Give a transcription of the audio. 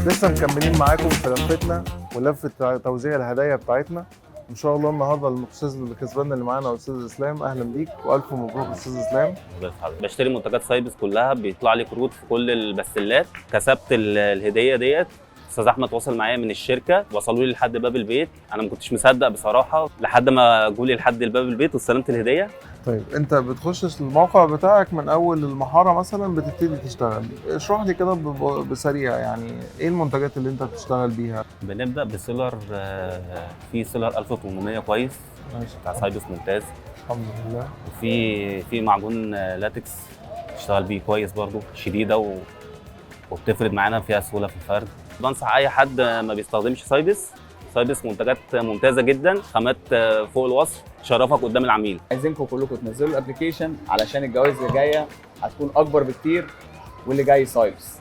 لسه مكملين معاكم في لفتنا ولفه توزيع الهدايا بتاعتنا. ان شاء الله النهارده الاستاذ اللي كسبان اللي معانا استاذ اسلام، اهلا بيك والف مبروك استاذ اسلام. بشتري منتجات سايبس كلها، بيطلع لي كروت في كل البسلات. كسبت الهديه ديت. استاذ احمد وصل معايا من الشركه، وصلوا لي لحد باب البيت. انا ما كنتش مصدق بصراحه لحد ما جوا لي لحد الباب البيت واستلمت الهديه. طيب انت بتخش الموقع بتاعك من اول المحاره مثلا بتبتدي تشتغل، اشرح لي كده بسريع يعني ايه المنتجات اللي انت بتشتغل بيها؟ بنبدا بسيلر، في سيلر 1800 كويس ماشي بتاع سايبس ممتاز. الحمد لله. وفي معجون لاتكس اشتغل بيه كويس برضو، شديده وبتفرد معانا، فيها سهوله في الفرد. بنصح اي حد ما بيستخدمش سايبس منتجات ممتازه جدا، خامات فوق الوصف، تشرفك قدام العميل. عايزينكم كلكم تنزلوا الابلكيشن علشان الجوائز اللي جايه هتكون اكبر بكتير، واللي جاي سايبس.